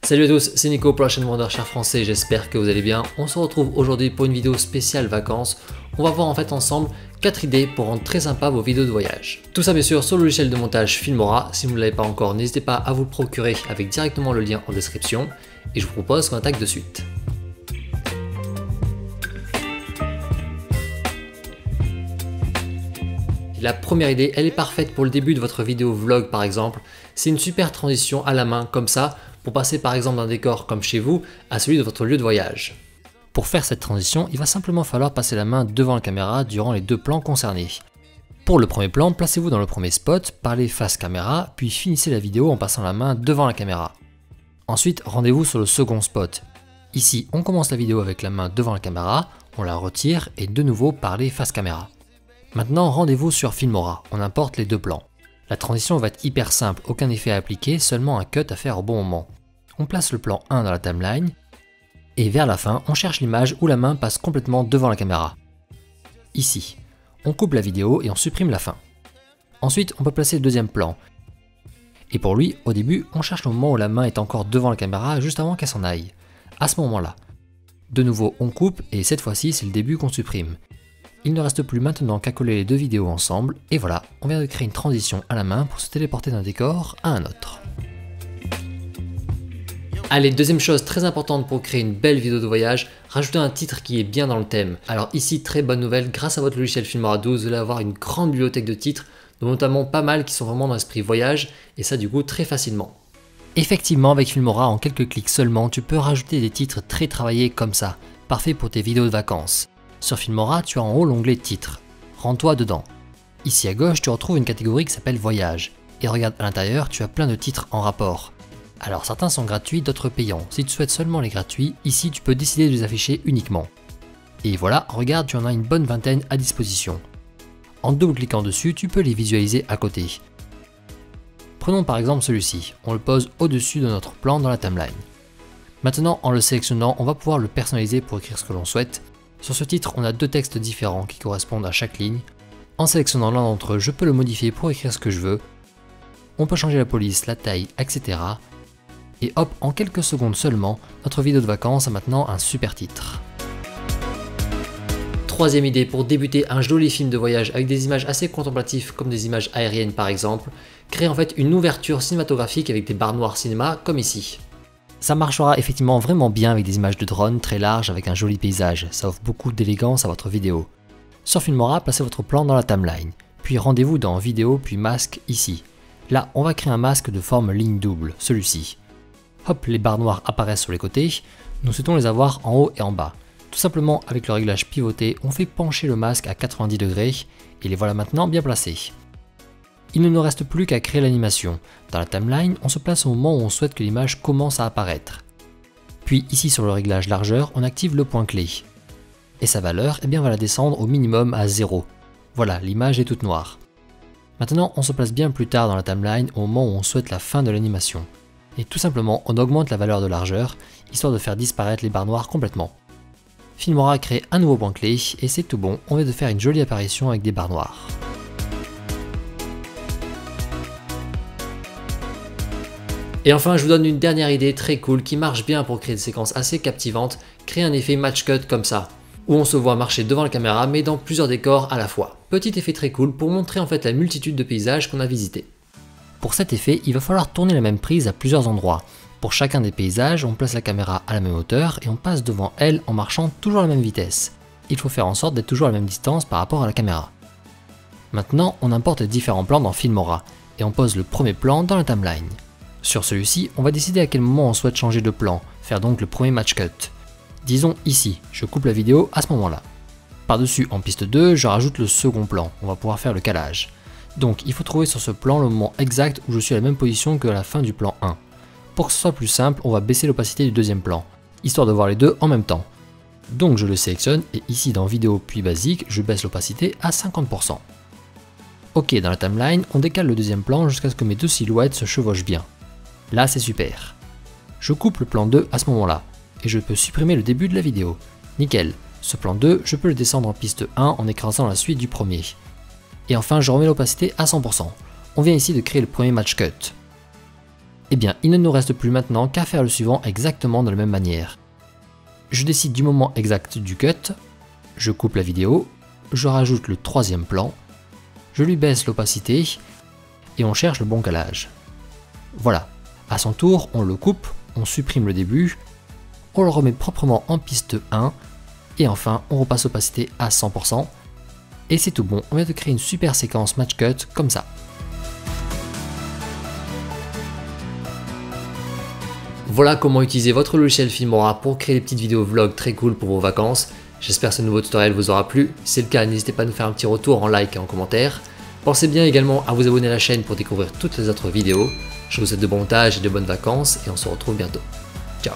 Salut à tous, c'est Nico pour la chaîne Wondershare français, j'espère que vous allez bien. On se retrouve aujourd'hui pour une vidéo spéciale vacances. On va voir en fait ensemble 4 idées pour rendre très sympa vos vidéos de voyage. Tout ça bien sûr sur le logiciel de montage Filmora. Si vous ne l'avez pas encore, n'hésitez pas à vous le procurer avec directement le lien en description. Et je vous propose qu'on attaque de suite. La première idée, elle est parfaite pour le début de votre vidéo vlog par exemple. C'est une super transition à la main comme ça pour passer par exemple d'un décor comme chez vous à celui de votre lieu de voyage. Pour faire cette transition, il va simplement falloir passer la main devant la caméra durant les deux plans concernés. Pour le premier plan, placez-vous dans le premier spot, parlez face caméra, puis finissez la vidéo en passant la main devant la caméra. Ensuite, rendez-vous sur le second spot. Ici, on commence la vidéo avec la main devant la caméra, on la retire et de nouveau parlez face caméra. Maintenant, rendez-vous sur Filmora, on importe les deux plans. La transition va être hyper simple, aucun effet à appliquer, seulement un cut à faire au bon moment. On place le plan 1 dans la timeline, et vers la fin, on cherche l'image où la main passe complètement devant la caméra. Ici, on coupe la vidéo et on supprime la fin. Ensuite, on peut placer le deuxième plan. Et pour lui, au début, on cherche le moment où la main est encore devant la caméra juste avant qu'elle s'en aille. À ce moment-là. De nouveau, on coupe et cette fois-ci, c'est le début qu'on supprime. Il ne reste plus maintenant qu'à coller les deux vidéos ensemble, et voilà, on vient de créer une transition à la main pour se téléporter d'un décor à un autre. Allez, deuxième chose très importante pour créer une belle vidéo de voyage, rajoutez un titre qui est bien dans le thème. Alors ici, très bonne nouvelle, grâce à votre logiciel Filmora 12, vous allez avoir une grande bibliothèque de titres, dont notamment pas mal qui sont vraiment dans l'esprit voyage, et ça du coup très facilement. Effectivement, avec Filmora, en quelques clics seulement, tu peux rajouter des titres très travaillés comme ça, parfait pour tes vidéos de vacances. Sur Filmora, tu as en haut l'onglet titres. Rends-toi dedans. Ici à gauche, tu retrouves une catégorie qui s'appelle voyage. Et regarde à l'intérieur, tu as plein de titres en rapport. Alors certains sont gratuits, d'autres payants. Si tu souhaites seulement les gratuits, ici tu peux décider de les afficher uniquement. Et voilà, regarde, tu en as une bonne vingtaine à disposition. En double-cliquant dessus, tu peux les visualiser à côté. Prenons par exemple celui-ci. On le pose au-dessus de notre plan dans la timeline. Maintenant, en le sélectionnant, on va pouvoir le personnaliser pour écrire ce que l'on souhaite. Sur ce titre, on a deux textes différents qui correspondent à chaque ligne. En sélectionnant l'un d'entre eux, je peux le modifier pour écrire ce que je veux. On peut changer la police, la taille, etc. Et hop, en quelques secondes seulement, notre vidéo de vacances a maintenant un super titre. Troisième idée, pour débuter un joli film de voyage avec des images assez contemplatives comme des images aériennes par exemple, créer en fait une ouverture cinématographique avec des barres noires cinéma comme ici. Ça marchera effectivement vraiment bien avec des images de drone très larges avec un joli paysage, ça offre beaucoup d'élégance à votre vidéo. Sur Filmora, placez votre plan dans la timeline, puis rendez-vous dans vidéo puis masque ici. Là, on va créer un masque de forme ligne double, celui-ci. Hop, les barres noires apparaissent sur les côtés, nous souhaitons les avoir en haut et en bas. Tout simplement avec le réglage pivoté, on fait pencher le masque à 90 degrés et les voilà maintenant bien placés. Il ne nous reste plus qu'à créer l'animation. Dans la timeline, on se place au moment où on souhaite que l'image commence à apparaître. Puis ici sur le réglage largeur, on active le point clé. Et sa valeur, eh bien, on va la descendre au minimum à 0. Voilà, l'image est toute noire. Maintenant, on se place bien plus tard dans la timeline au moment où on souhaite la fin de l'animation. Et tout simplement, on augmente la valeur de largeur, histoire de faire disparaître les barres noires complètement. Filmora crée un nouveau point clé, et c'est tout bon, on vient de faire une jolie apparition avec des barres noires. Et enfin, je vous donne une dernière idée très cool qui marche bien pour créer des séquences assez captivantes, créer un effet match cut comme ça, où on se voit marcher devant la caméra mais dans plusieurs décors à la fois. Petit effet très cool pour montrer en fait la multitude de paysages qu'on a visités. Pour cet effet, il va falloir tourner la même prise à plusieurs endroits. Pour chacun des paysages, on place la caméra à la même hauteur et on passe devant elle en marchant toujours à la même vitesse. Il faut faire en sorte d'être toujours à la même distance par rapport à la caméra. Maintenant, on importe les différents plans dans Filmora et on pose le premier plan dans la timeline. Sur celui-ci, on va décider à quel moment on souhaite changer de plan, faire donc le premier match cut. Disons ici, je coupe la vidéo à ce moment-là. Par-dessus, en piste 2, je rajoute le second plan, on va pouvoir faire le calage. Donc il faut trouver sur ce plan le moment exact où je suis à la même position que à la fin du plan 1. Pour que ce soit plus simple, on va baisser l'opacité du deuxième plan, histoire de voir les deux en même temps. Donc je le sélectionne et ici dans vidéo puis basique, je baisse l'opacité à 50%. Ok, dans la timeline, on décale le deuxième plan jusqu'à ce que mes deux silhouettes se chevauchent bien. Là c'est super. Je coupe le plan 2 à ce moment-là, et je peux supprimer le début de la vidéo. Nickel, ce plan 2, je peux le descendre en piste 1 en écrasant la suite du premier. Et enfin je remets l'opacité à 100%. On vient ici de créer le premier match cut. Eh bien, il ne nous reste plus maintenant qu'à faire le suivant exactement de la même manière. Je décide du moment exact du cut, je coupe la vidéo, je rajoute le troisième plan, je lui baisse l'opacité et on cherche le bon calage. Voilà, à son tour, on le coupe, on supprime le début, on le remet proprement en piste 1 et enfin on repasse l'opacité à 100%. Et c'est tout bon, on vient de créer une super séquence match cut comme ça. Voilà comment utiliser votre logiciel Filmora pour créer des petites vidéos vlog très cool pour vos vacances. J'espère que ce nouveau tutoriel vous aura plu. Si c'est le cas, n'hésitez pas à nous faire un petit retour en like et en commentaire. Pensez bien également à vous abonner à la chaîne pour découvrir toutes les autres vidéos. Je vous souhaite de bons montages et de bonnes vacances et on se retrouve bientôt. Ciao.